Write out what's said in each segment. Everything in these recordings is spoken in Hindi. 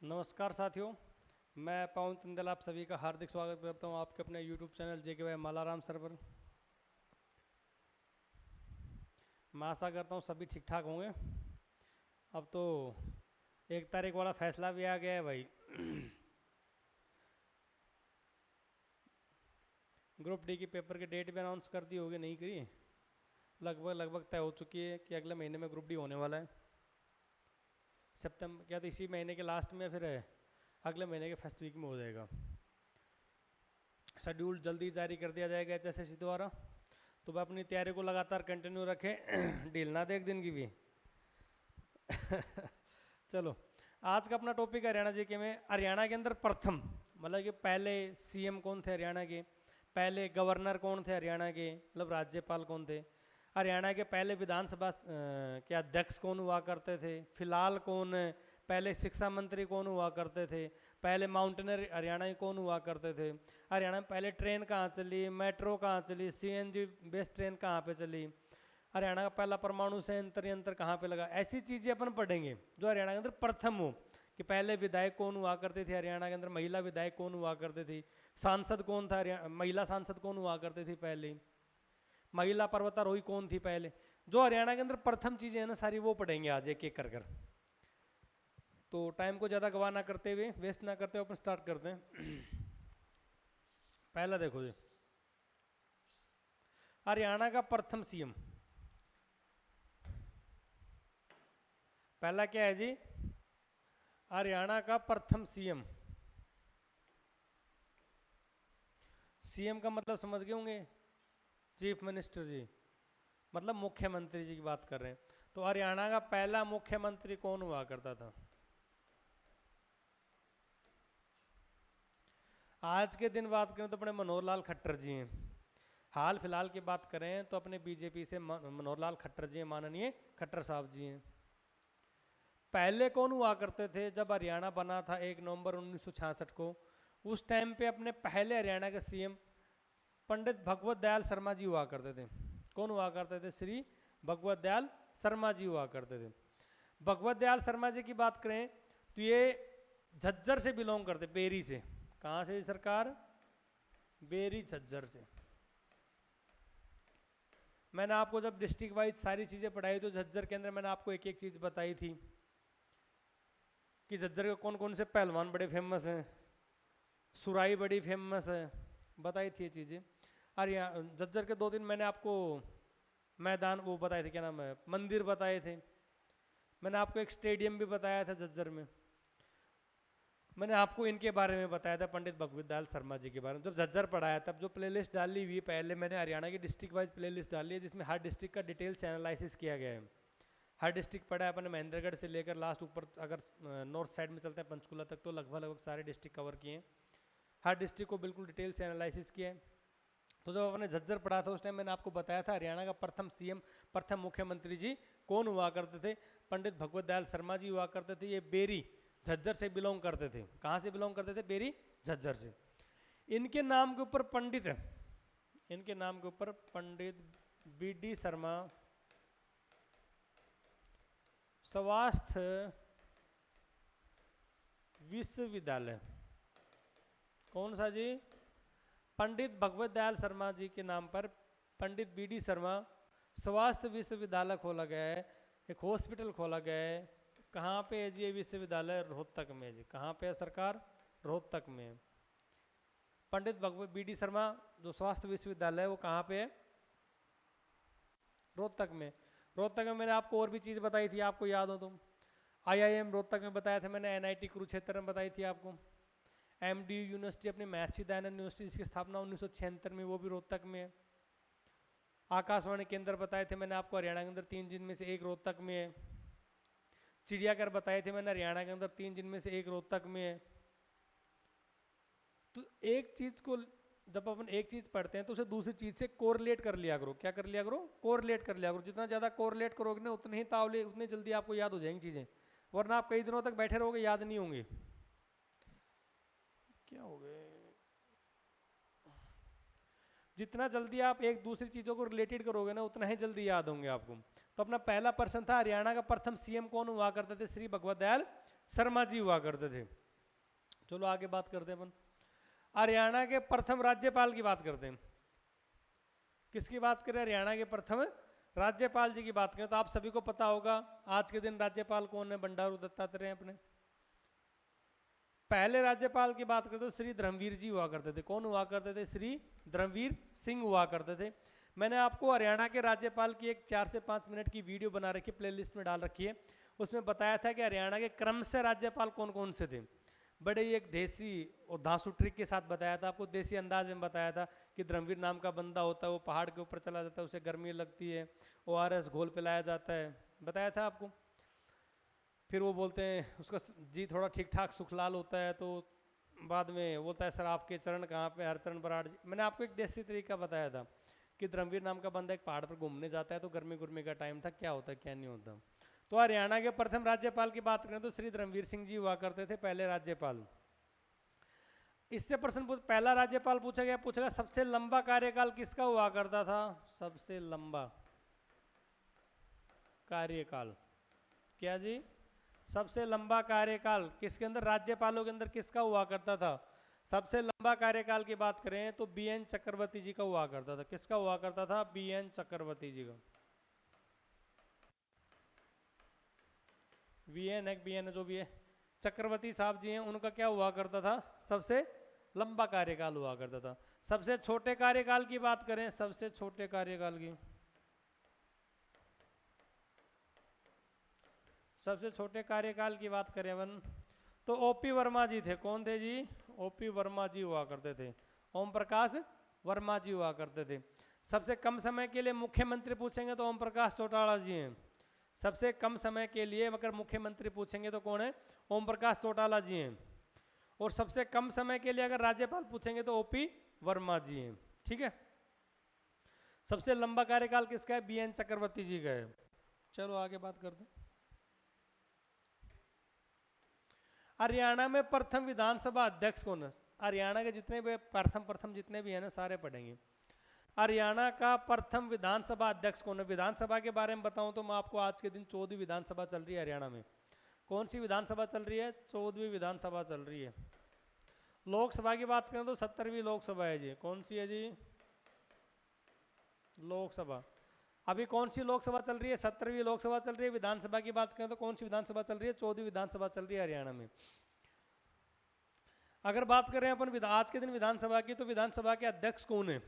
नमस्कार साथियों, मैं पवन तंदल आप सभी का हार्दिक स्वागत करता हूं आपके अपने YouTube channel JKY Malaram sir पर। मैं आशा करता हूं सभी ठीक ठाक होंगे। अब तो 1 तारीख वाला फैसला भी आ गया है भाई। ग्रुप डी की पेपर की डेट भी अनाउंस कर दी होगी, नहीं करी? लगभग तय हो चुकी है कि अगले महीने में ग्रुप डी होने वाला है। सितंबर क्या तो इसी महीने के लास्ट में, फिर अगले महीने के फर्स्ट वीक में हो जाएगा। शेड्यूल जल्दी जारी कर दिया जाएगा HSSC द्वारा। तो वह अपनी तैयारी को लगातार कंटिन्यू रखें, ढील ना दे एक दिन की भी। चलो, आज का अपना टॉपिक है हरियाणा जीके में। हरियाणा के अंदर प्रथम मतलब कि पहले CM कौन थे हरियाणा के, पहले गवर्नर कौन थे हरियाणा के, मतलब राज्यपाल कौन थे, हरियाणा के पहले विधानसभा के अध्यक्ष कौन हुआ करते थे, फिलहाल कौन, पहले शिक्षा मंत्री कौन हुआ करते थे, पहले माउंटेनर हरियाणा के कौन हुआ करते थे, हरियाणा में पहले ट्रेन कहाँ चली, मेट्रो कहाँ चली, CNG बेस्ड ट्रेन कहाँ पे चली, हरियाणा का पहला परमाणु संयंत्र यंत्र कहाँ पे लगा। ऐसी चीज़ें अपन पढ़ेंगे जो हरियाणा के अंदर प्रथम हो, कि पहले विधायक कौन हुआ करते थे हरियाणा के अंदर, महिला विधायक कौन हुआ करते थी, सांसद कौन था, महिला सांसद कौन हुआ करते थी पहले, महिला पर्वतारोही कौन थी पहले। जो हरियाणा के अंदर प्रथम चीजें हैं ना सारी, वो पढ़ेंगे आज एक एक कर। तो टाइम को ज़्यादा गवा ना करते हुए, वेस्ट ना करते हुए अपन स्टार्ट करते हैं। पहला देखो जी, हरियाणा का प्रथम CM पहला क्या है जी, हरियाणा का प्रथम CM का मतलब समझ गए होंगे, चीफ मिनिस्टर जी, मतलब मुख्यमंत्री जी की बात कर रहे हैं। तो हरियाणा का पहला मुख्यमंत्री कौन हुआ करता था? आज के दिन बात करें तो अपने मनोहर लाल खट्टर जी हैं। हाल फिलहाल की बात करें तो अपने BJP से मनोहर लाल खट्टर जी हैं, माननीय खट्टर साहब जी हैं। पहले कौन हुआ करते थे जब हरियाणा बना था 1 नवंबर 1966 को? उस टाइम पे अपने पहले हरियाणा के CM पंडित भगवत दयाल शर्मा जी हुआ करते थे। कौन हुआ करते थे? श्री भगवत दयाल शर्मा जी हुआ करते थे। भगवत दयाल शर्मा जी की बात करें तो ये झज्जर से बिलोंग करते, बेरी से। कहाँ से सरकार? बेरी झज्जर से। मैंने आपको जब डिस्ट्रिक्ट वाइज सारी चीज़ें पढ़ाई तो झज्जर के अंदर मैंने आपको एक एक चीज़ बताई थी कि झज्जर के कौन कौन से पहलवान बड़े फेमस हैं, सुराई बड़ी फेमस है, बताई थी ये चीज़ें। और यहाँ झज्जर के 2 दिन मैंने आपको मैदान वो बताए थे, क्या नाम है, मंदिर बताए थे। मैंने आपको एक स्टेडियम भी बताया था झज्जर में। मैंने आपको इनके बारे में बताया था, पंडित भगवत दयाल शर्मा जी के बारे में। जब झज्जर पढ़ाया तब जो प्लेलिस्ट डाली हुई पहले मैंने हरियाणा की डिस्ट्रिक्ट वाइज प्लेलिस्ट डाली है, जिसमें हर डिस्ट्रिक्ट का डिटेल से एनालिसिस किया गया है। हर डिस्ट्रिक्ट पढ़ा है अपन, महेंद्रगढ़ से लेकर लास्ट ऊपर, अगर नॉर्थ साइड में चलते हैं पंचकुला तक, तो लगभग सारे डिस्ट्रिक्ट कवर किए हैं। हर डिस्ट्रिक्ट को बिल्कुल डिटेल से एनालिसिस किया है। तो जब अपने झज्जर पढ़ा था उस टाइम मैंने आपको बताया था हरियाणा का प्रथम CM, प्रथम मुख्यमंत्री जी कौन हुआ करते थे? पंडित भगवत दयाल शर्मा जी हुआ करते थे। ये बेरी झज्जर से बिलोंग करते थे। कहाँ से बिलोंग करते थे? बेरी झज्जर से। इनके नाम के ऊपर पंडित है, इनके नाम के ऊपर पंडित BD शर्मा स्वास्थ्य विश्वविद्यालय। कौन सा जी? पंडित भगवत दयाल शर्मा जी के नाम पर पंडित BD शर्मा स्वास्थ्य विश्वविद्यालय खोला गया है, एक हॉस्पिटल खोला गया है। कहाँ पे है जी ये विश्वविद्यालय? रोहतक में है जी। कहाँ पे है सरकार? रोहतक में है। पंडित भगवत BD शर्मा जो स्वास्थ्य विश्वविद्यालय है वो कहाँ पे है? रोहतक में। रोहतक में मैंने आपको और भी चीज़ बताई थी, आपको याद हो तो। IIM रोहतक में बताया था मैंने, NIT कुरुक्षेत्र में बताई थी आपको। MDU यूनिवर्सिटी अपनी महर्षि दयानंद यूनिवर्सिटी, इसकी स्थापना 1976 में, वो भी रोहतक में है। आकाशवाणी केंद्र बताए थे मैंने आपको हरियाणा के अंदर 3 जिनमें से 1 रोहतक में है। चिड़ियाघर बताए थे मैंने हरियाणा के अंदर 3 जिनमें से 1 रोहतक में है। तो एक चीज को जब अपन एक चीज पढ़ते हैं तो उसे दूसरी चीज से कोरिलेट कर लिया करो। क्या कर लिया करो? कोरिलेट कर लिया करो। जितना ज्यादा कोरिलेट करोगे ना उतने ही तावले, उतनी जल्दी आपको याद हो जाएंगी चीजें, वरना आप कई दिनों तक बैठे रहोगे याद नहीं होंगे। क्या हो गए? जितना जल्दी आप एक दूसरी चीज़ों को रिलेटेड करोगे ना उतना ही जल्दी याद होंगे आपको। तो अपना पहला प्रश्न था हरियाणा का प्रथम CM कौन हुआ करते थे? श्री भगवत दयाल शर्मा जी हुआ करते थे। चलो आगे बात करते हैं अपन। हरियाणा के प्रथम राज्यपाल की बात करते हैं। किसकी बात करें? हरियाणा के प्रथम राज्यपाल जी की बात करें तो आप सभी को पता होगा आज के दिन राज्यपाल कौन है? बंडारू दत्तात्रेय अपने। पहले राज्यपाल की बात करते तो श्री धर्मवीर जी हुआ करते थे। कौन हुआ करते थे? श्री धर्मवीर सिंह हुआ करते थे। मैंने आपको हरियाणा के राज्यपाल की एक 4 से 5 मिनट की वीडियो बना रखी है, प्लेलिस्ट में डाल रखी है। उसमें बताया था कि हरियाणा के क्रम से राज्यपाल कौन कौन से थे। बड़े ही एक देसी और धांसू ट्रिक के साथ बताया था, आपको देसी अंदाज में बताया था कि धर्मवीर नाम का बंदा होता है, वो पहाड़ के ऊपर चला जाता है, उसे गर्मी लगती है, ORS घोल पिलाया जाता है, बताया था आपको। फिर वो बोलते हैं उसका जी थोड़ा ठीक ठाक सुखलाल होता है, तो बाद में बोलता है सर आपके चरण कहाँ पे? हरचरण बराड़ जी। मैंने आपको एक देसी तरीका बताया था कि धर्मवीर नाम का बंदा एक पहाड़ पर घूमने जाता है, तो गर्मी गुर्मी का टाइम था, क्या होता है क्या नहीं होता। तो हरियाणा के प्रथम राज्यपाल की बात करें तो श्री धर्मवीर सिंह जी हुआ करते थे पहले राज्यपाल। इससे प्रश्न पहला राज्यपाल पूछेगा सबसे लंबा कार्यकाल किसका हुआ करता था? सबसे लंबा कार्यकाल क्या जी? सबसे लंबा कार्यकाल किसके अंदर? राज्यपालों के अंदर किसका हुआ करता था? सबसे लंबा कार्यकाल की बात करें तो BN चक्रवर्ती जी का हुआ करता था। किसका हुआ करता था? BN चक्रवर्ती जी का। BN जो भी है, चक्रवर्ती साहब जी हैं, उनका क्या हुआ करता था? सबसे लंबा कार्यकाल हुआ करता था। सबसे छोटे कार्यकाल की बात करें, सबसे छोटे कार्यकाल की, सबसे छोटे कार्यकाल की बात करें अपन तो OP वर्मा जी थे। कौन थे जी? OP वर्मा जी हुआ करते थे। ओम प्रकाश वर्मा जी हुआ करते थे। सबसे कम समय के लिए मुख्यमंत्री पूछेंगे तो ओम प्रकाश चौटाला जी हैं। सबसे कम समय के लिए अगर मुख्यमंत्री पूछेंगे तो कौन है? ओम प्रकाश चौटाला जी हैं। और सबसे कम समय के लिए अगर राज्यपाल पूछेंगे तो OP वर्मा जी हैं। ठीक है। सबसे लंबा कार्यकाल किसका है? BN चक्रवर्ती जी का है। चलो आगे बात करते हैं। हरियाणा में प्रथम विधानसभा अध्यक्ष कौन है? हरियाणा के जितने भी प्रथम जितने भी है ना, सारे पढ़ेंगे। हरियाणा का प्रथम विधानसभा अध्यक्ष कौन है? विधानसभा के बारे में बताऊं तो मैं आपको आज के दिन 14वीं विधानसभा चल रही है हरियाणा में। कौन सी विधानसभा चल रही है? 14वीं विधानसभा चल रही है। लोकसभा की बात करें तो 70वीं लोकसभा है जी। कौन सी है जी? लोकसभा। अभी कौन सी लोकसभा चल रही है? 70वीं लोकसभा चल रही है। विधानसभा की बात करें तो कौन सी विधानसभा चल रही है? 14वीं विधानसभा चल रही है हरियाणा में। अगर बात करें अपन आज के दिन विधानसभा की, तो विधानसभा के अध्यक्ष कौन है?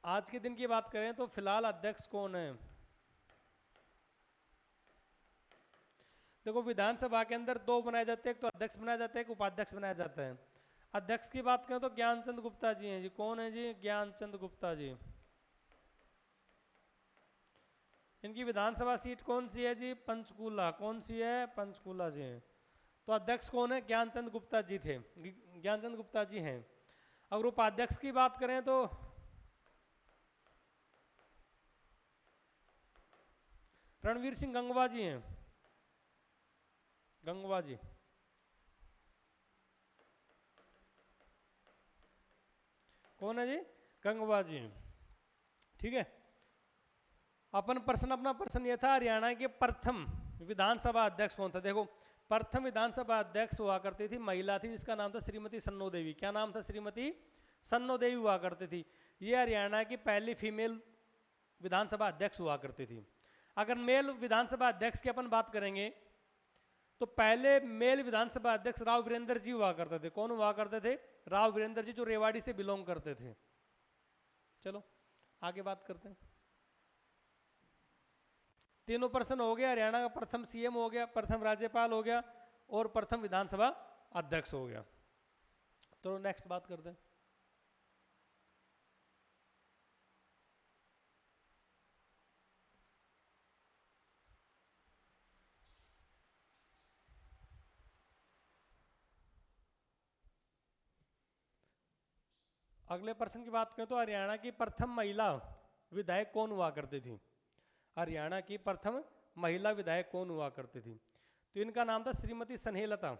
आज के दिन की बात करें तो फिलहाल अध्यक्ष कौन है? देखो विधानसभा के अंदर 2 बनाए जाते हैं, एक तो अध्यक्ष बनाया जाता है, एक उपाध्यक्ष बनाया जाता है। अध्यक्ष की बात करें तो ज्ञानचंद गुप्ता जी हैं जी। कौन है जी? ज्ञानचंद गुप्ता जी। इनकी विधानसभा सीट कौन सी है जी? पंचकूला। कौन सी है? पंचकूला जी हैं। तो अध्यक्ष कौन है? ज्ञानचंद गुप्ता जी थे, ज्ञानचंद गुप्ता जी हैं। अगर उपाध्यक्ष की बात करें तो रणवीर सिंह गंगवा जी हैं। गंगवा जी। कौन है जी? गंगवा जी हैं। ठीक है। अपना प्रश्न यह था हरियाणा के प्रथम विधानसभा अध्यक्ष कौन था? देखो प्रथम विधानसभा अध्यक्ष हुआ करती थी, महिला थी, जिसका नाम था श्रीमती सन्नो देवी। क्या नाम था? श्रीमती सन्नो देवी हुआ करती थी। ये हरियाणा की पहली फीमेल विधानसभा अध्यक्ष हुआ करती थी। अगर मेल विधानसभा अध्यक्ष की अपन बात करेंगे तो पहले मेल विधानसभा अध्यक्ष राव वीरेंद्र जी हुआ करते थे। कौन हुआ करते थे? राव वीरेंद्र जी, जो रेवाड़ी से बिलोंग करते थे। चलो आगे बात करते हैं। तीनों प्रश्न हो गया। हरियाणा का प्रथम CM हो गया, प्रथम राज्यपाल हो गया और प्रथम विधानसभा अध्यक्ष हो गया। तो नेक्स्ट बात करते हैं। अगले प्रश्न की बात करें तो हरियाणा की प्रथम महिला विधायक कौन हुआ करती थी? हरियाणा की प्रथम महिला विधायक कौन हुआ करती थी? तो इनका नाम था श्रीमती स्नेहलता।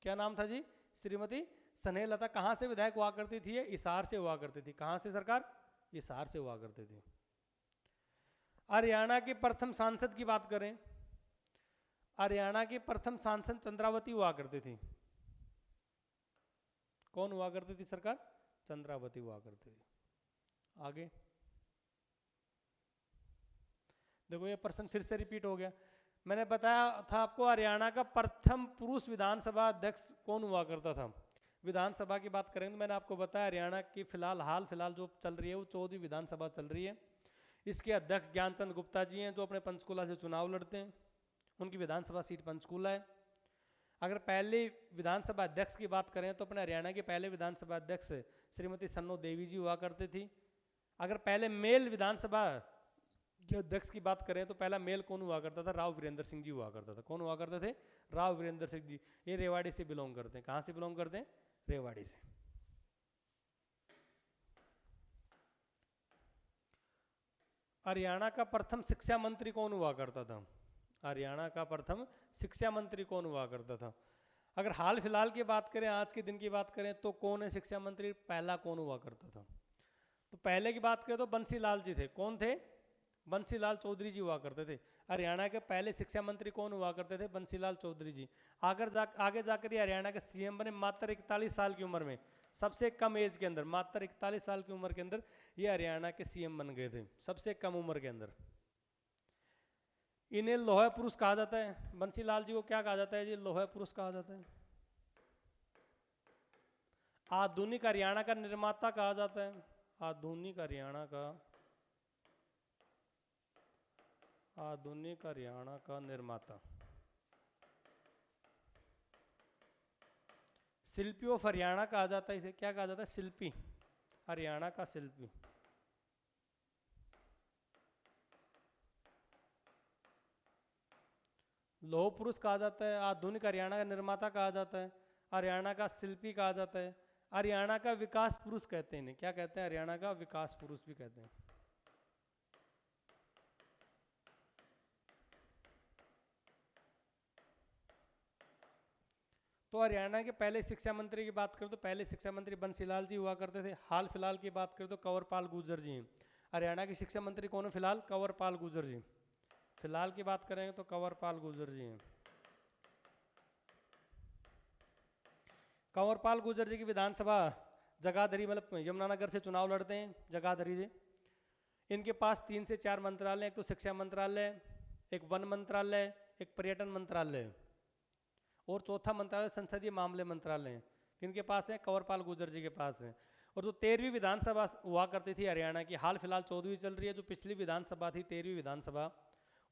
क्या नाम था जी? श्रीमती स्नेहलता। कहाँ से विधायक हुआ करती थी? हिसार से हुआ करती थी। कहाँ से सरकार? हिसार से हुआ करती थी। हरियाणा की प्रथम सांसद की बात करें, हरियाणा की प्रथम सांसद चंद्रावती हुआ करती थी। कौन हुआ करती थी सरकार? चंद्रावती हुआ करती थी। आगे देखो ये प्रश्न फिर से रिपीट हो गया। मैंने बताया था आपको हरियाणा का प्रथम पुरुष विधानसभा अध्यक्ष कौन हुआ करता था। विधानसभा की बात करें तो मैंने आपको बताया हरियाणा की हाल फिलहाल जो चल रही है वो 14वीं विधानसभा चल रही है। इसके अध्यक्ष ज्ञानचंद गुप्ता जी हैं जो अपने पंचकुला से चुनाव लड़ते हैं। उनकी विधानसभा सीट पंचकुला है। अगर पहले विधानसभा अध्यक्ष की बात करें तो अपने हरियाणा के पहले विधानसभा अध्यक्ष श्रीमती सन्नो देवी जी हुआ करती थी। अगर पहले मेल विधानसभा के अध्यक्ष की बात करें तो पहला मेल कौन हुआ करता था? राव वीरेंद्र सिंह जी हुआ करता था। कौन हुआ करते थे? राव वीरेंद्र सिंह जी। ये रेवाड़ी से बिलोंग करते हैं। कहाँ से बिलोंग करते हैं? रेवाड़ी से। हरियाणा का प्रथम शिक्षा मंत्री कौन हुआ करता था? हरियाणा का प्रथम शिक्षा मंत्री कौन हुआ करता था? अगर हाल फिलहाल की बात करें, आज के दिन की बात करें तो कौन है शिक्षा मंत्री? पहला कौन हुआ करता था? तो पहले की बात करें तो बंसीलाल जी थे। कौन थे? बंसीलाल चौधरी जी हुआ करते थे। हरियाणा के पहले शिक्षा मंत्री कौन हुआ करते थे? बंसीलाल चौधरी जी। आगे जाकर ये हरियाणा के सीएम बने मात्र 41 साल की उम्र में, सबसे कम एज के अंदर, मात्र 41 साल की उम्र के अंदर ये हरियाणा के सीएम बन गए थे, सबसे कम उम्र के अंदर। इन्हें लोहा पुरुष कहा जाता है। बंसीलाल जी को क्या कहा जाता है जी? लोहा पुरुष कहा जाता है। आधुनिक हरियाणा का निर्माता कहा जाता है। आधुनिक हरियाणा का निर्माता। शिल्पी ऑफ हरियाणा कहा जाता है इसे। क्या कहा जाता है? शिल्पी, हरियाणा का शिल्पी। लौह पुरुष कहा जाता है, आधुनिक हरियाणा का निर्माता कहा जाता है, हरियाणा का शिल्पी कहा जाता है, हरियाणा का विकास पुरुष कहते हैं इन्हें। क्या कहते हैं? हरियाणा का विकास पुरुष भी कहते हैं। तो हरियाणा के पहले शिक्षा मंत्री की बात करें तो पहले शिक्षा मंत्री बंसीलाल जी हुआ करते थे। हाल फिलहाल की बात करें तो कंवरपाल गुर्जर जी हैं। हरियाणा के शिक्षा मंत्री कौन है फिलहाल? कंवरपाल गुर्जर जी। फिलहाल की बात करेंगे तो कंवरपाल गुर्जर जी हैं। कंवरपाल गुर्जर जी की विधानसभा जगाधरी, मतलब यमुनानगर से चुनाव लड़ते हैं, जगाधरी से। इनके पास 3 से 4 मंत्रालय, एक तो शिक्षा मंत्रालय, एक वन मंत्रालय, एक पर्यटन मंत्रालय और चौथा मंत्रालय संसदीय मामले मंत्रालय है। किनके पास है? कंवरपाल गुर्जर जी के पास है। और जो 13वीं विधानसभा हुआ करती थी हरियाणा की, हाल फिलहाल 14वीं चल रही है, जो पिछली विधानसभा थी 13वीं विधानसभा,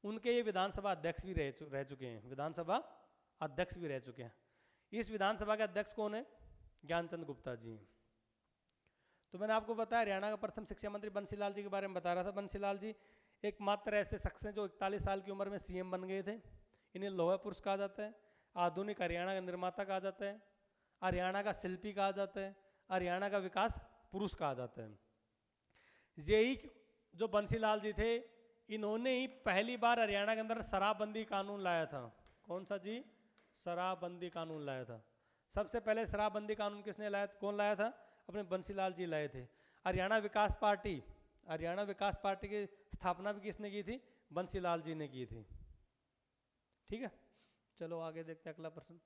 उनके ये विधानसभा अध्यक्ष भी रह चुके हैं। विधानसभा अध्यक्ष भी रह चुके हैं। इस विधानसभा के अध्यक्ष कौन है? ज्ञानचंद गुप्ता जी हैं। तो मैंने आपको बताया हरियाणा का प्रथम शिक्षा मंत्री बंसीलाल जी के बारे में बता रहा था। बंसीलाल जी एकमात्र ऐसे शख्स हैं जो 41 साल की उम्र में सीएम बन गए थे। इन्हें लोहा पुरुष कहा जाता है, आधुनिक हरियाणा का निर्माता कहा जाता है, हरियाणा का शिल्पी कहा जाता है, हरियाणा का विकास पुरुष कहा जाता है। यही जो बंसीलाल जी थे, इन्होंने ही पहली बार हरियाणा के अंदर शराबबंदी कानून लाया था। कौन सा जी? शराबबंदी कानून लाया था। सबसे पहले शराबबंदी कानून किसने लाया? कौन लाया था? अपने बंसीलाल जी लाए थे। हरियाणा विकास पार्टी की स्थापना भी किसने की थी? बंसीलाल जी ने की थी। ठीक है, चलो आगे देखते हैं अगला प्रश्न।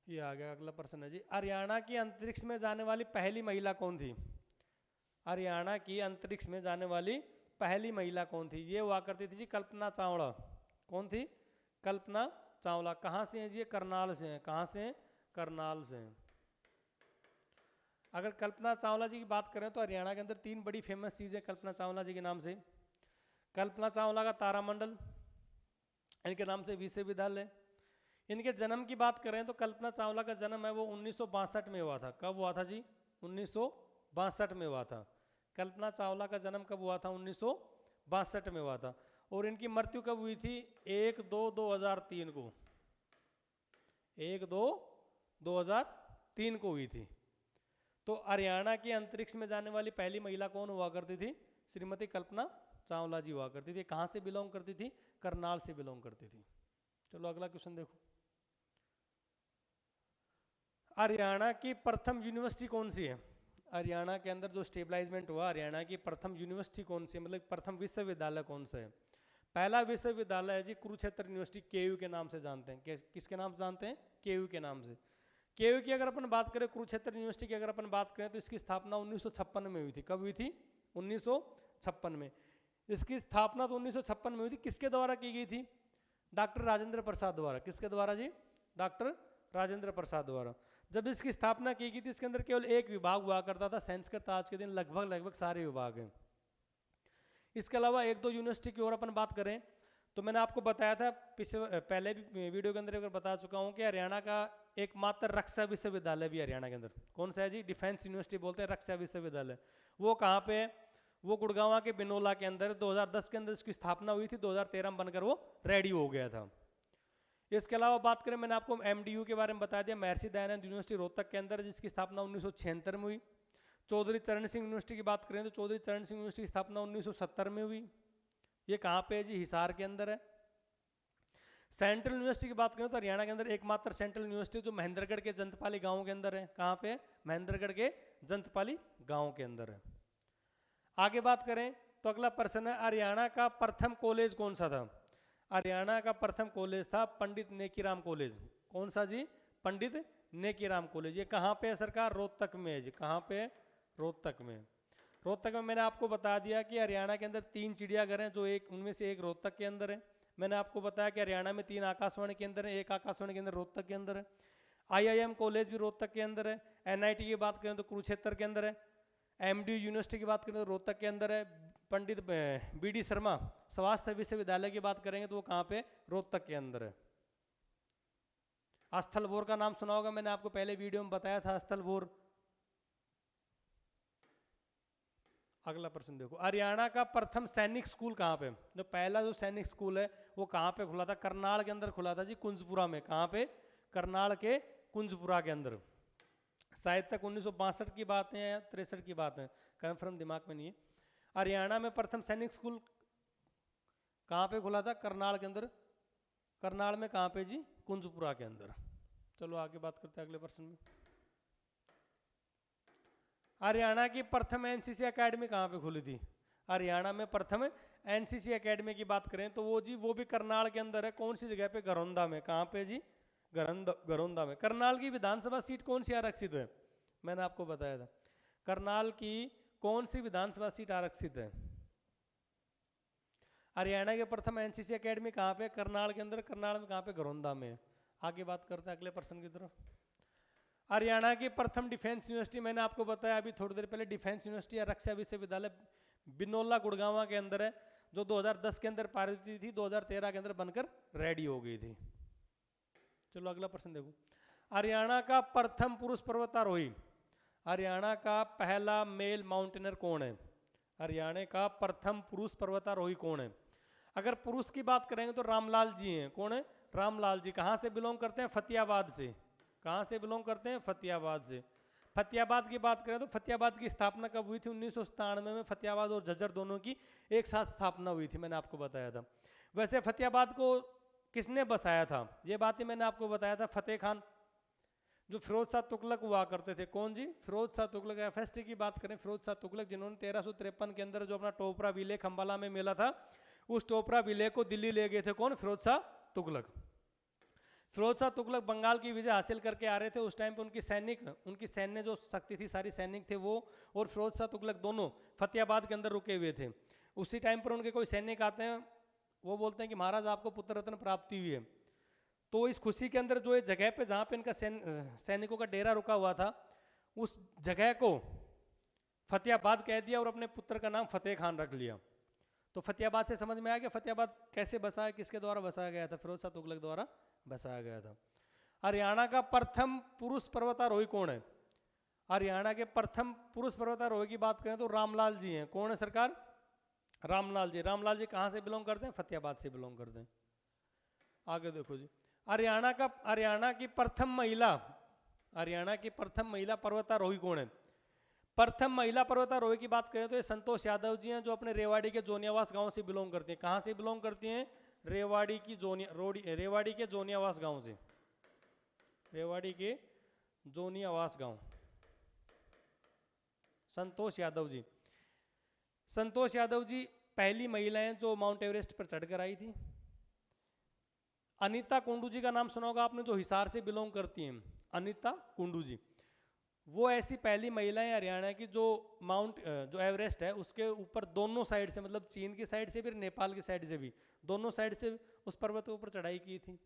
ये आ गया अगला प्रश्न है जी, हरियाणा की अंतरिक्ष में जाने वाली पहली महिला कौन थी? हरियाणा की अंतरिक्ष में जाने वाली पहली महिला कौन थी? ये हुआ करती थी जी कल्पना चावला। कौन थी? कल्पना चावला। कहाँ से हैं जी? ये करनाल से हैं। कहाँ से हैं? करनाल से हैं। अगर कल्पना चावला जी की बात करें तो हरियाणा के अंदर 3 बड़ी फेमस चीज़ें कल्पना चावला जी के नाम से। कल्पना चावला का तारामंडल, इनके नाम से विश्वविद्यालय। इनके जन्म की बात करें तो कल्पना चावला का जन्म है वो 1962 में हुआ था। कब हुआ था जी? 1962 में हुआ था। कल्पना चावला का जन्म कब हुआ था? 1962 में हुआ था। और इनकी मृत्यु कब हुई थी? 1/2/2003 को। 1/2/2003 को हुई थी। तो हरियाणा के अंतरिक्ष में जाने वाली पहली महिला कौन हुआ करती थी? श्रीमती कल्पना चावला जी हुआ करती थी। कहाँ से बिलोंग करती थी? करनाल से बिलोंग करती थी। चलो अगला क्वेश्चन देखो। हरियाणा की प्रथम यूनिवर्सिटी कौन सी है? हरियाणा के अंदर जो स्टेबलाइजमेंट हुआ, हरियाणा की प्रथम यूनिवर्सिटी कौन सी है, मतलब प्रथम विश्वविद्यालय कौन सा है? पहला विश्वविद्यालय है जी कुरुक्षेत्र यूनिवर्सिटी, केयू के नाम से जानते हैं। किसके नाम से जानते हैं? केयू के नाम से। केयू की अगर अपन बात करें, कुरुक्षेत्र यूनिवर्सिटी की अगर अपन बात करें, तो इसकी स्थापना 1956 में हुई थी। कब हुई थी? 1956 में। इसकी स्थापना तो 1956 में हुई थी। किसके द्वारा की गई थी? डॉक्टर राजेंद्र प्रसाद द्वारा। किसके द्वारा जी? डॉक्टर राजेंद्र प्रसाद द्वारा। जब इसकी स्थापना की गई थी, इसके अंदर केवल एक विभाग हुआ करता था संस्कृत। आज के दिन लगभग सारे विभाग हैं। इसके अलावा एक दो यूनिवर्सिटी की और अपन बात करें, तो मैंने आपको बताया था पहले भी वीडियो के अंदर बता चुका हूं कि हरियाणा का एकमात्र रक्षा विश्वविद्यालय भी हरियाणा के अंदर कौन सा है जी? डिफेंस यूनिवर्सिटी बोलते हैं, रक्षा विश्वविद्यालय। वो कहाँ पे है? वो गुड़गांव के बिनोला के अंदर 2010 के अंदर इसकी स्थापना हुई थी। 2013 में बनकर वो रेडी हो गया था। इसके अलावा बात करें, मैंने आपको एमडीयू के बारे में बता दिया, महर्षि दयानंद यूनिवर्सिटी रोहतक के अंदर, जिसकी स्थापना 1976 में हुई। चौधरी चरण सिंह यूनिवर्सिटी की बात करें तो चौधरी चरण सिंह यूनिवर्सिटी की स्थापना 1970 में हुई। ये कहाँ पे है जी? हिसार के अंदर है। सेंट्रल यूनिवर्सिटी की बात करें तो हरियाणा के अंदर एकमात्र सेंट्रल यूनिवर्सिटी जो महेंद्रगढ़ के जंतपाली गांव के अंदर है। कहाँ पे? महेंद्रगढ़ के जंतपाली गांव के अंदर है। आगे बात करें तो अगला प्रश्न है, हरियाणा का प्रथम कॉलेज कौन सा था? हरियाणा का प्रथम कॉलेज था पंडित नेकीराम कॉलेज। कौन सा जी? पंडित नेकीराम कॉलेज। ये कहाँ पे है सरकार? रोहतक में है जी। कहाँ पे है? रोहतक में। रोहतक में मैंने आपको बता दिया कि हरियाणा के अंदर 3 चिड़ियाघर हैं, जो एक उनमें से एक रोहतक के अंदर है। मैंने आपको बताया कि हरियाणा में 3 आकाशवाणी केंद्र है, एक आकाशवाणी केंद्र रोहतक के अंदर है। आईआईएम कॉलेज भी रोहतक के अंदर है। एनआईटी की बात करें तो कुरुक्षेत्र के अंदर है। एमडी यूनिवर्सिटी की बात करें तो रोहतक के अंदर है। पंडित बीडी शर्मा स्वास्थ्य विश्वविद्यालय की बात करेंगे तो वो कहाँ पे? रोहतक के अंदर है। स्थल बोर का नाम सुना होगा, मैंने आपको पहले वीडियो में बताया था स्थल बोर। अगला प्रश्न देखो, हरियाणा का प्रथम सैनिक स्कूल कहाँ पे? जो पहला जो सैनिक स्कूल है वो कहाँ पे खुला था? करनाल के अंदर खुला था जी, कुंजपुरा में। कहाँ पे? करनाल के कुंजपुरा के अंदर। शायद तक 1962 की बात है या 63 की बात है, कन्फर्म दिमाग में नहीं है। हरियाणा में प्रथम सैनिक स्कूल कहाँ पे खुला था? करनाल के अंदर। करनाल में कहाँ पे जी? कुंजपुरा के अंदर। चलो आगे बात करते हैं अगले प्रश्न में। हरियाणा की प्रथम एनसीसी एकेडमी कहाँ पे खुली थी? हरियाणा में प्रथम एनसीसी एकेडमी की बात करें तो वो भी करनाल के अंदर है। कौन सी जगह पे? घरौंदा में। कहाँ पे जी? घरौंदा में। करनाल की विधानसभा सीट कौन सी आरक्षित है? मैंने आपको बताया था। करनाल की कौन सी विधानसभा सीट आरक्षित है? हरियाणा के प्रथम एनसीसी एकेडमी कहाँ पे? करनाल के अंदर। करनाल में कहाँ पे? घरौंदा में। आगे बात करते हैं अगले प्रश्न की तरफ। हरियाणा की प्रथम डिफेंस यूनिवर्सिटी मैंने आपको बताया अभी थोड़ी देर पहले, डिफेंस यूनिवर्सिटी या रक्षा विश्वविद्यालय बिनोला गुड़गांव के अंदर है, जो 2010 के अंदर पारित हुई थी, 2013 के अंदर बनकर रेडी हो गई थी। चलो अगला प्रश्न देखो, हरियाणा का प्रथम पुरुष पर्वतारोही, हरियाणा का पहला मेल माउंटेनर कौन है? हरियाणा का प्रथम पुरुष पर्वतारोही कौन है? अगर पुरुष की बात करेंगे तो रामलाल जी हैं। कौन है? रामलाल जी। कहाँ से बिलोंग करते हैं? फतेहाबाद से। कहाँ से बिलोंग करते हैं? फतेहाबाद से। फतेहाबाद की बात करें तो फतेहाबाद की स्थापना कब हुई थी? 1997 में फतेहाबाद और झज्जर दोनों की एक साथ स्थापना हुई थी, मैंने आपको बताया था। वैसे फतेहाबाद को किसने बसाया था? ये बात ही मैंने आपको बताया था, फतेह खान, जो फिरोज शाह तुगलक हुआ करते थे। कौन जी? फिरोज शाह तुगलक। एफएसटी की बात करें, फिरोज शाह तुगलक, जिन्होंने 1353 के अंदर जो अपना टोपरा विलेय खंबाला में मिला था, उस टोपरा विलेय को दिल्ली ले गए थे। कौन? फिरोज शाह तुगलक। फिरोज शाह तुगलक बंगाल की विजय हासिल करके आ रहे थे। उस टाइम पे उनकी सैन्य जो शक्ति थी, सारी सैनिक थे वो और फिरोज शाह तुगलक दोनों फतेहाबाद के अंदर रुके हुए थे। उसी टाइम पर उनके कोई सैनिक आते हैं, वो बोलते हैं कि महाराज आपको पुत्र रत्न प्राप्ति हुई है। तो इस खुशी के अंदर जो ये जगह पे जहाँ पे इनका सैनिकों का डेरा रुका हुआ था, उस जगह को फतेहाबाद कह दिया और अपने पुत्र का नाम फतेह खान रख लिया। तो फतेहाबाद से समझ में आ गया फतेहाबाद कैसे बसाया, किसके द्वारा बसाया गया था? फिरोज शाह तुगलक द्वारा बसाया गया था। हरियाणा का प्रथम पुरुष पर्वतारोही कौन है? हरियाणा के प्रथम पुरुष पर्वतारोही की बात करें तो रामलाल जी हैं। कौन है सरकार? रामलाल जी। रामलाल जी कहाँ से बिलोंग करते हैं? फतेहाबाद से बिलोंग करते हैं। आगे देखो जी, हरियाणा की प्रथम महिला पर्वतारोही कौन है? प्रथम महिला पर्वतारोही की बात करें तो ये संतोष यादव जी हैं, जो अपने रेवाड़ी के जोनियावास गांव से बिलोंग करती हैं। कहाँ से बिलोंग करती हैं? रेवाड़ी के जोनियावास गांव से। रेवाड़ी के जोनियावास गांव। संतोष यादव जी। संतोष यादव जी पहली महिला हैं जो माउंट एवरेस्ट पर चढ़कर आई थी। अनीता कुंडू जी का नाम सुना होगा आपने, जो हिसार से बिलोंग करती हैं, अनीता कुंडू जी। वो ऐसी पहली महिला है हरियाणा की जो जो एवरेस्ट है उसके ऊपर दोनों साइड से, मतलब चीन की साइड से भी नेपाल की साइड से भी, दोनों साइड से उस पर्वत के ऊपर चढ़ाई की थी।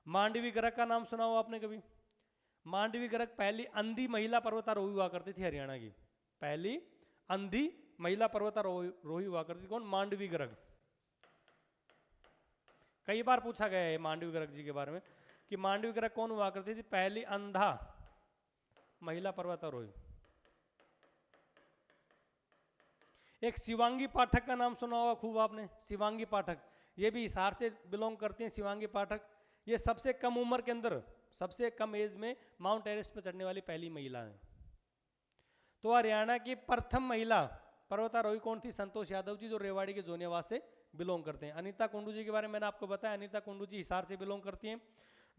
मांडवी गर्ग का नाम सुना हो आपने कभी? मांडवी गर्ग पहली अंधी महिला पर्वतारोही हुआ करती थी हरियाणा की, पहली अंधी महिला पर्वतारोही हुआ करती थी। कौन? मांडवी गर्ग। कई बार पूछा गया है मांडवी गर्ग जी के बारे में कि मांडवी गर्ग कौन हुआ करती थी पहली अंधा महिला पर्वतारोही। एक शिवांगी पाठक का नाम सुना होगा खूब आपने, शिवांगी पाठक, ये भी हिसार से बिलोंग करती हैं शिवांगी पाठक। ये सबसे कम उम्र के अंदर, सबसे कम एज में माउंट एवरेस्ट पर चढ़ने वाली पहली महिला है। तो हरियाणा की प्रथम महिला पर्वतारोही कौन थी? संतोष यादव जी, जो रेवाड़ी के जोनियावास से बिलोंग करते हैं। अनीता कुंडू जी के बारे में मैंने आपको बताया, अनीता कुंडू जी हिसार से बिलोंग करती हैं,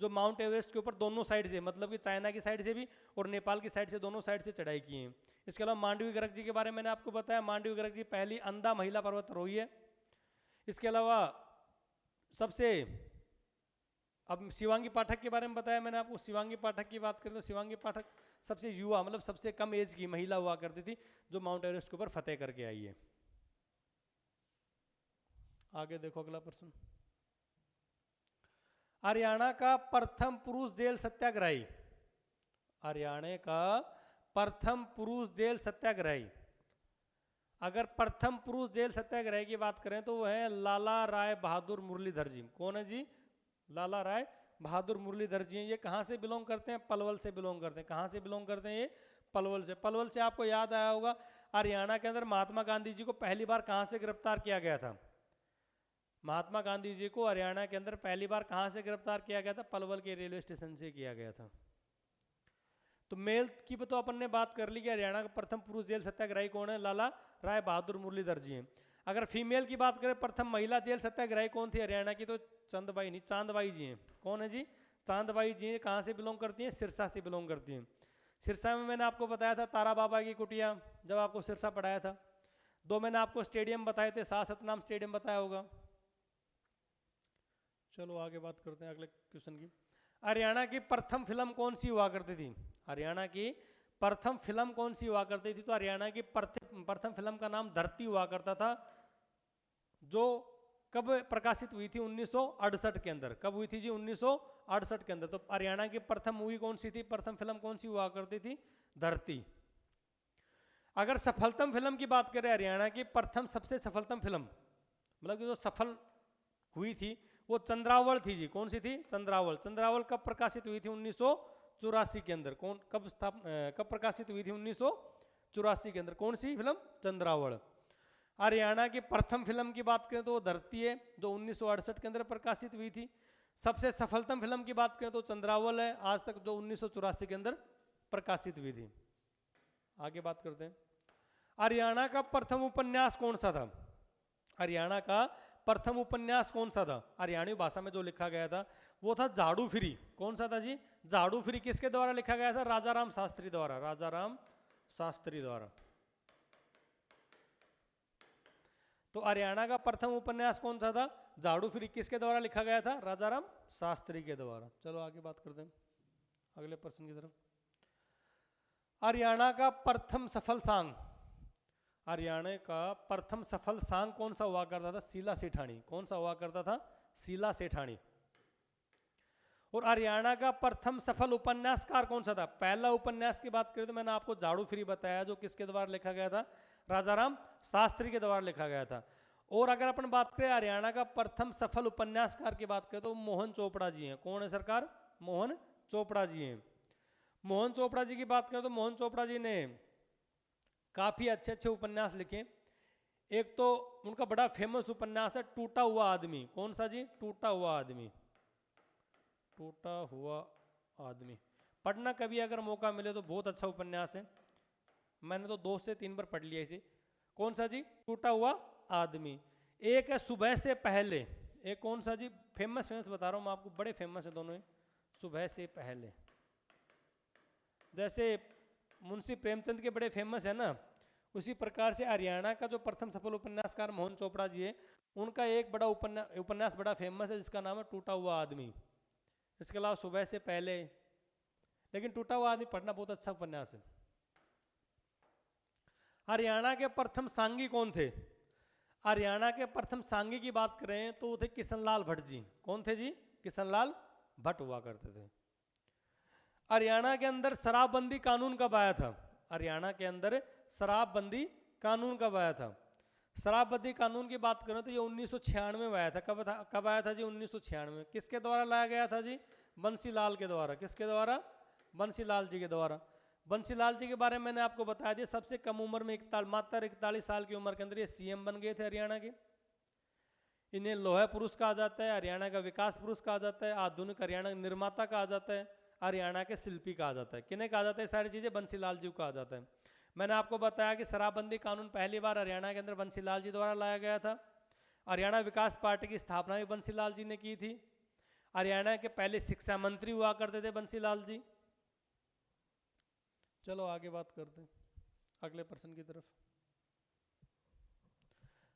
जो माउंट एवरेस्ट के ऊपर दोनों साइड से, मतलब कि चाइना की साइड से भी और नेपाल की साइड से, दोनों साइड से चढ़ाई की है। इसके अलावा मांडवी गर्ग जी के बारे में मैंने आपको बताया, मांडवी गर्ग जी पहली अंधा महिला पर्वतारोही है। इसके अलावा सबसे, अब शिवांगी पाठक के बारे में बताया मैंने आपको, शिवांगी पाठक की बात करें तो शिवांगी पाठक सबसे युवा, मतलब सबसे कम एज की महिला हुआ करती थी जो माउंट एवरेस्ट के ऊपर फतेह करके आई है। आगे देखो अगला प्रश्न। हरियाणा का प्रथम पुरुष जेल सत्याग्रही, हरियाणा का प्रथम पुरुष जेल सत्याग्रही, अगर प्रथम पुरुष जेल सत्याग्रही की बात करें तो वो है लाला राय बहादुर मुरलीधर जी। कौन है जी? लाला राय बहादुर मुरलीधर जी हैं। ये कहाँ से बिलोंग करते हैं? पलवल से बिलोंग करते हैं। कहाँ से बिलोंग करते हैं ये? पलवल से। पलवल से आपको याद आया होगा हरियाणा के अंदर महात्मा गांधी जी को पहली बार कहाँ से गिरफ्तार किया गया था? महात्मा गांधी जी को हरियाणा के अंदर पहली बार कहाँ से गिरफ्तार किया गया था? पलवल के रेलवे स्टेशन से किया गया था। तो मेल की तो अपन ने बात कर ली कि हरियाणा का प्रथम पुरुष जेल सत्याग्रही कौन है? लाला राय बहादुर मुरलीधर जी हैं। अगर फीमेल की बात करें, प्रथम महिला जेल सत्याग्रही कौन थी हरियाणा की? तो चंदबाई नहीं, चांदबाई जी हैं। कौन है जी? चांदबाई जी हैं। कहाँ से बिलोंग करती हैं? सिरसा से बिलोंग करती हैं। सिरसा में मैंने आपको बताया था तारा बाबा की कुटिया, जब आपको सिरसा पढ़ाया था। दो मैंने आपको स्टेडियम बताए थे, सतनाम स्टेडियम बताया होगा। चलो आगे बात करते हैं अगले क्वेश्चन की। हरियाणा की प्रथम फिल्म कौन सी हुआ करती थी? हरियाणा की प्रथम फिल्म कौन सी हुआ करती थी? तो हरियाणा की प्रथम फिल्म का नाम धरती हुआ करता था, जो कब प्रकाशित हुई थी? 1968 के अंदर। कब हुई थी जी? 1968 के अंदर। तो हरियाणा की प्रथम मूवी कौन सी थी? प्रथम फिल्म कौन सी हुआ करती थी? धरती। अगर सफलतम फिल्म की बात करें, हरियाणा की प्रथम सबसे सफलतम फिल्म, मतलब कि जो सफल हुई थी, वो चंद्रावल थी जी। कौन सी थी? चंद्रावल। चंद्रावल कब प्रकाशित हुई थी? 1984 के अंदर। कब प्रकाशित हुई थी? 1984 के अंदर। कौन सी फिल्म? चंद्रावल। हरियाणा की प्रथम फिल्म की बात करें तो वो धरती है, जो 1968 के अंदर प्रकाशित हुई थी। सबसे सफलतम फिल्म की बात करें तो चंद्रावल है, आज तक, जो 1984 के अंदर प्रकाशित हुई थी। आगे बात करते हैं। हरियाणा का प्रथम उपन्यास कौन सा था? हरियाणा का प्रथम उपन्यास कौन सा था? हरियाणवी भाषा में जो लिखा गया था वो था झाड़ू फिरी। कौन सा था जी? झाड़ू फिरी। किसके द्वारा लिखा गया था? राजाराम शास्त्री द्वारा। राजाराम शास्त्री द्वारा। तो हरियाणा का प्रथम उपन्यास कौन सा था? झाड़ू फिरी। किसके द्वारा लिखा गया था? राजाराम शास्त्री के द्वारा। चलो आगे बात करते हैं अगले प्रश्न की तरफ। हरियाणा का प्रथम सफल सांग, हरियाणा का प्रथम सफल सांग कौन सा हुआ करता था? शीला सेठानी। कौन सा हुआ करता था? शीला सेठानी। और हरियाणा का प्रथम सफल उपन्यासकार कौन सा था? पहला उपन्यास की बात करें तो मैंने आपको झाड़ू फिरी बताया, जो किसके द्वारा लिखा गया था? राजाराम शास्त्री के द्वारा लिखा गया था। और अगर अपन बात करें हरियाणा का प्रथम सफल उपन्यासकार की बात करें तो मोहन चोपड़ा जी हैं। कौन है सरकार? मोहन चोपड़ा जी हैं। मोहन चोपड़ा जी की बात करें तो मोहन चोपड़ा जी ने काफ़ी अच्छे अच्छे उपन्यास लिखे। एक तो उनका बड़ा फेमस उपन्यास है टूटा हुआ आदमी। कौन सा जी? टूटा हुआ आदमी। टूटा हुआ आदमी पढ़ना कभी अगर मौका मिले तो, बहुत अच्छा उपन्यास है। मैंने तो 2 से 3 बार पढ़ लिया इसे। कौन सा जी? टूटा हुआ आदमी। एक है सुबह से पहले। एक कौन सा जी? फेमस बता रहा हूँ मैं आपको, बड़े फेमस है दोनों ही। सुबह से पहले, जैसे मुंशी प्रेमचंद के बड़े फेमस है ना, उसी प्रकार से हरियाणा का जो प्रथम सफल उपन्यासकार मोहन चोपड़ा जी है, उनका एक बड़ा उपन्यास बड़ा फेमस है जिसका नाम है टूटा हुआ आदमी। इसके अलावा सुबह से पहले, लेकिन टूटा हुआ आदमी पढ़ना बहुत अच्छा उपन्यास है। हरियाणा के प्रथम सांगी कौन थे? हरियाणा के प्रथम सांगी की बात करें तो वो थे किशनलाल भट्ट जी। कौन थे जी? किशनलाल भट्ट हुआ करते थे। हरियाणा के अंदर शराबबंदी कानून कब आया था? हरियाणा के अंदर शराबबंदी कानून कब आया था? शराबबंदी कानून की बात करें तो ये 1996 में आया था। कब आया था जी? 1996 में। किसके द्वारा लाया गया था जी? बंसीलाल के द्वारा। किसके द्वारा? बंसीलाल जी के द्वारा। बंसीलाल जी के बारे में मैंने आपको बता दिया, सबसे कम उम्र में मात्र 41 साल की उम्र के अंदर ये सीएम बन गए थे हरियाणा के। इन्हें लोहा पुरुष कहा जाता है, हरियाणा का विकास पुरुष कहा जाता है, आधुनिक हरियाणा का निर्माता कहा जाता है, हरियाणा के शिल्पी कहा जाता है। किन्हें कहा जाता है? सारी चीज़ें बंसीलाल जी को कहा जाता है। मैंने आपको बताया कि शराबबंदी कानून पहली बार हरियाणा के अंदर बंसीलाल जी द्वारा लाया गया था। हरियाणा विकास पार्टी की स्थापना भी बंसीलाल जी ने की थी। हरियाणा के पहले शिक्षा मंत्री हुआ करते थे बंसीलाल जी। चलो आगे बात करते हैं अगले प्रश्न की तरफ।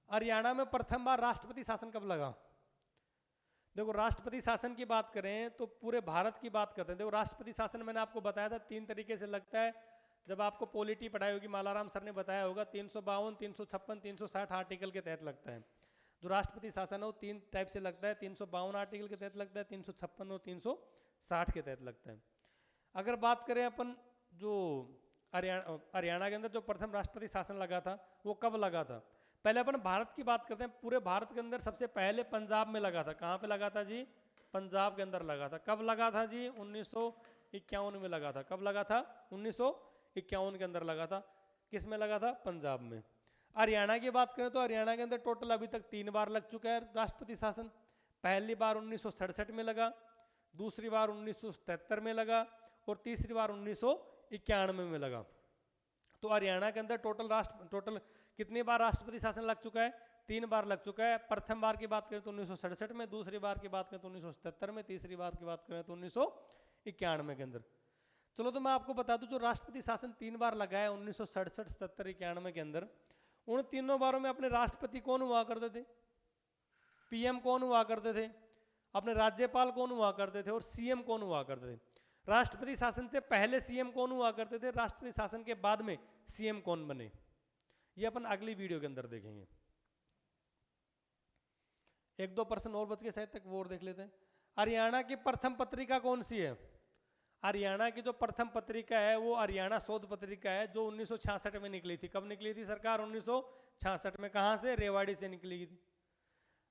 हरियाणा में प्रथम बार राष्ट्रपति शासन कब लगा? देखो, राष्ट्रपति शासन की बात करें तो पूरे भारत की बात करते हैं। देखो, राष्ट्रपति शासन मैंने आपको बताया था 3 तरीके से लगता है। जब आपको पॉलिटी पढ़ाई होगी, मालाराम सर ने बताया होगा, 352, 356, 360 आर्टिकल के तहत लगता है। जो राष्ट्रपति शासन है वो 3 टाइप से लगता है। 352 आर्टिकल के तहत लगता है, 356 और 360 के तहत लगता है। अगर बात करें अपन जो हरियाणा के अंदर जो प्रथम राष्ट्रपति शासन लगा था वो कब लगा था? पहले अपन भारत की बात करते हैं। पूरे भारत के अंदर सबसे पहले पंजाब में लगा था। कहाँ पे लगा था जी? पंजाब के अंदर लगा था। कब लगा था जी? 1951 में लगा था। कब लगा था? 1951 के अंदर लगा था। किस में लगा था? पंजाब में। हरियाणा की बात करें तो हरियाणा के अंदर टोटल अभी तक 3 बार लग चुका है राष्ट्रपति शासन। पहली बार 1967 में लगा, दूसरी बार 1977 में लगा और तीसरी बार 1991 में लगा। तो हरियाणा के अंदर टोटल कितनी बार राष्ट्रपति शासन लग चुका है? 3 बार लग चुका है। प्रथम बार की बात करें तो 1967 में, दूसरी बार की बात करें तो 1977 में, तीसरी बार की बात करें तो 1991 के अंदर। चलो तो मैं आपको बता दूं, जो राष्ट्रपति शासन 3 बार लगा है 1967, 77, 91 के अंदर, उन तीनों बारों में अपने राष्ट्रपति कौन हुआ करते थे? पीएम कौन हुआ करते थे? अपने राज्यपाल कौन हुआ करते थे? और सीएम कौन हुआ करते थे? राष्ट्रपति शासन से पहले सीएम कौन हुआ करते थे? राष्ट्रपति शासन के बाद में सीएम कौन बने? ये अपन अगली वीडियो के अंदर देखेंगे। 1-2 प्रश्न और बच के शायद तक वो और देख लेते हैं। हरियाणा की प्रथम पत्रिका कौन सी है? हरियाणा की जो प्रथम पत्रिका है वो हरियाणा शोध पत्रिका है, जो 1966 में निकली थी। कब निकली थी सरकार? 1966 में। कहाँ से? रेवाड़ी से निकली थी।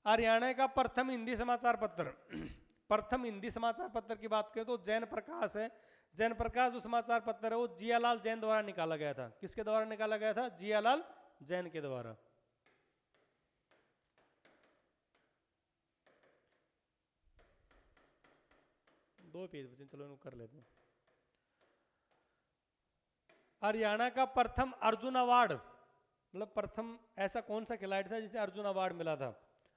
हरियाणा का प्रथम हिंदी समाचार पत्र प्रथम हिंदी समाचार पत्र की बात करें तो जैन प्रकाश है। जैन प्रकाश जो समाचार पत्र है वो जियालाल जैन द्वारा निकाला गया था। किसके द्वारा निकाला गया था? जियालाल जैन के द्वारा। दो पेज बचे, चलो इनको कर लेते हैं। हरियाणा का प्रथम अर्जुन अवार्ड, मतलब प्रथम ऐसा कौन सा खिलाड़ी था जिसे अर्जुन अवार्ड मिला था?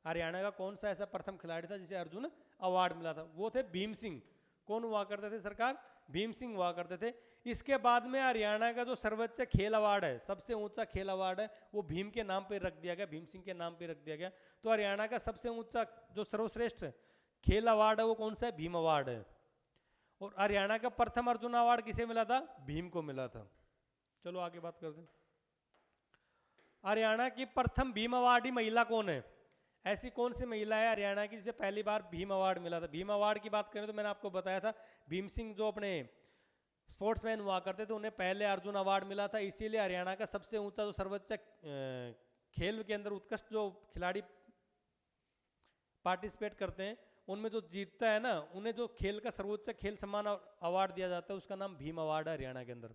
हरियाणा का कौन सा ऐसा प्रथम खिलाड़ी था जिसे अर्जुन अवार्ड मिला था? वो थे भीम सिंह। कौन हुआ करते थे सरकार? भीम सिंह हुआ करते थे। इसके बाद में हरियाणा का जो सर्वोच्च खेल अवार्ड है, सबसे ऊंचा खेल अवार्ड है, वो भीम के नाम पे रख दिया गया, भीम सिंह के नाम पे रख दिया गया। तो हरियाणा का सबसे ऊंचा जो सर्वश्रेष्ठ खेल अवार्ड है वो कौन सा है? भीम अवार्ड है। और हरियाणा का प्रथम अर्जुन अवार्ड किसे मिला था? भीम को मिला था। चलो आगे बात करते हैं। हरियाणा की प्रथम भीम अवार्डी महिला कौन है? ऐसी कौन सी महिला है हरियाणा की जिसे पहली बार भीम अवार्ड मिला था? भीम अवार्ड की बात करें तो मैंने आपको बताया था, भीम सिंह जो अपने स्पोर्ट्समैन हुआ करते थे उन्हें पहले अर्जुन अवार्ड मिला था। इसीलिए हरियाणा का सबसे ऊंचा जो सर्वोच्च खेल के अंदर उत्कृष्ट जो खिलाड़ी पार्टिसिपेट करते हैं उनमें जो जीतता है ना, उन्हें जो खेल का सर्वोच्च खेल सम्मान अवार्ड दिया जाता है, उसका नाम भीम अवार्ड है हरियाणा के अंदर।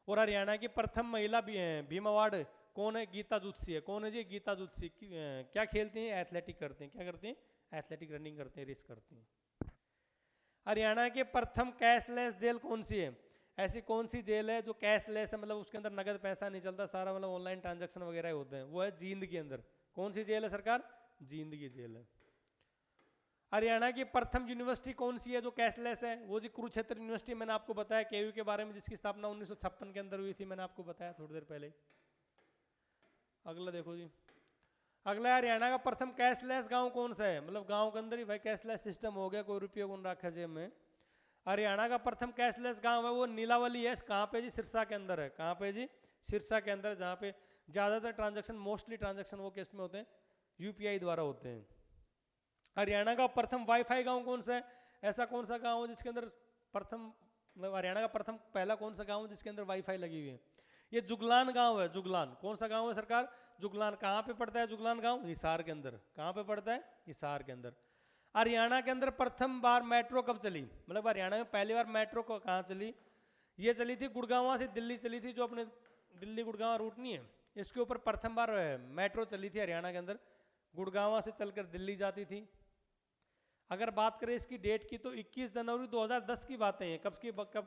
और हरियाणा की प्रथम महिला भीम अवार्ड कौन है? गीता जुत्सी है। कौन है जी? गीता जुत्सी। क्या खेलती हैं? एथलेटिक करते हैं। क्या करते हैं? एथलेटिक रनिंग करते हैं, रेस करते हैं। हरियाणा के प्रथम कैशलेस जेल कौन सी है? ऐसी कौन सी जेल है जो कैशलेस है, मतलब उसके अंदर नगद पैसा नहीं चलता, सारा मतलब ऑनलाइन ट्रांजैक्शन वगैरह होते हैं? वो है जींद के अंदर। कौन सी जेल है सरकार? जींद की जेल है। हरियाणा की प्रथम यूनिवर्सिटी कौन सी है जो कैशलेस है? वो जी कुरुक्षेत्र यूनिवर्सिटी। मैंने आपको बताया केयू के बारे में, जिसकी स्थापना 1956 के अंदर हुई थी, मैंने आपको बताया थोड़ी देर पहले। अगला देखो जी, अगला है हरियाणा का प्रथम कैशलेस गांव कौन सा है? मतलब गांव के अंदर ही भाई कैशलेस सिस्टम हो गया, कोई रुपये को रखा जेब में। हरियाणा का प्रथम कैशलेस गांव है वो नीलावली है। कहाँ पे जी? सिरसा के अंदर है। कहाँ पे जी? सिरसा के अंदर, जहाँ पे ज़्यादातर ट्रांजैक्शन, मोस्टली ट्रांजैक्शन वो केस में होते हैं, यूपीआई द्वारा होते हैं। हरियाणा का प्रथम वाईफाई गांव कौन सा है? ऐसा कौन सा गांव है जिसके अंदर प्रथम, मतलब हरियाणा का प्रथम पहला कौन सा गांव है जिसके अंदर वाईफाई लगी हुई है? ये जुगलान गांव है। जुगलान कौन सा गांव है सरकार? जुगलान। कहाँ पे पड़ता है जुगलान गांव? हिसार के अंदर। कहाँ पे पड़ता है? हिसार के अंदर। हरियाणा के अंदर प्रथम बार मेट्रो कब चली? मतलब हरियाणा में पहली बार मेट्रो को कहाँ चली? ये चली थी गुड़गांव से दिल्ली चली थी, जो अपने दिल्ली गुड़गांव रूट नहीं है, इसके ऊपर प्रथम बार मेट्रो चली थी हरियाणा के अंदर। गुड़गांव से चलकर दिल्ली जाती थी। अगर बात करें इसकी डेट की तो 21 जनवरी 2010 की बातें हैं। कब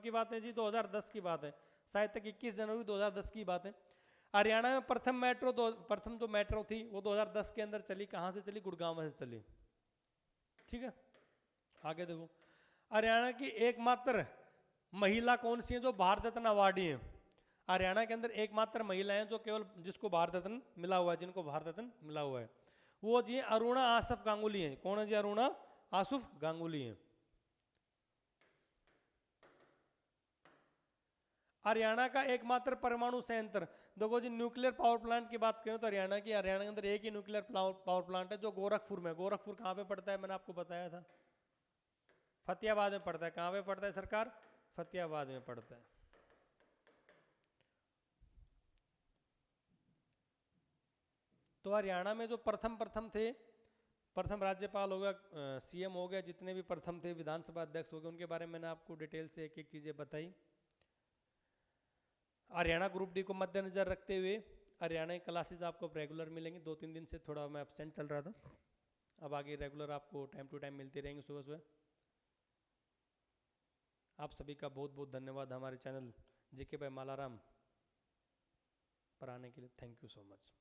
की बात है जी? 2010 की बात है। शायद तक 21 जनवरी 2010 की बात है। हरियाणा में प्रथम जो मेट्रो थी वो 2010 के अंदर चली। कहाँ से चली? गुड़गांव से चली। ठीक है, आगे देखो, हरियाणा की एकमात्र महिला कौन सी है जो भारत रत्न अवार्डी है? हरियाणा के अंदर एकमात्र महिला है जो केवल, जिसको भारत रत्न मिला हुआ है, जिनको भारत रत्न मिला हुआ है, वो जी अरुणा आसफ गांगुली है। कौन है जी? अरुणा आसफ गांगुली है। हरियाणा का एकमात्र परमाणु संयंत्र, देखो जी न्यूक्लियर पावर प्लांट की बात करें तो हरियाणा के अंदर एक ही न्यूक्लियर पावर प्लांट है जो गोरखपुर में। गोरखपुर कहाँ पे पड़ता है? मैंने आपको बताया था, फतेहाबाद में पड़ता है। कहाँ पे पड़ता है सरकार? फतेहाबाद में पड़ता है। तो हरियाणा में जो प्रथम प्रथम थे, प्रथम राज्यपाल हो गया, सीएम हो गया, जितने भी प्रथम थे, विधानसभा अध्यक्ष हो गए, उनके बारे में मैंने आपको डिटेल से एक एक चीज़ें बताई। हरियाणा ग्रुप डी को मद्देनजर रखते हुए हरियाणा की क्लासेज आपको रेगुलर मिलेंगी। 2-3 दिन से थोड़ा मैं एब्सेंट चल रहा था, अब आगे रेगुलर आपको टाइम टू टाइम मिलती रहेंगी सुबह सुबह। आप सभी का बहुत बहुत धन्यवाद हमारे चैनल जेके बाय मालाराम पर आने के लिए। Thank you so much.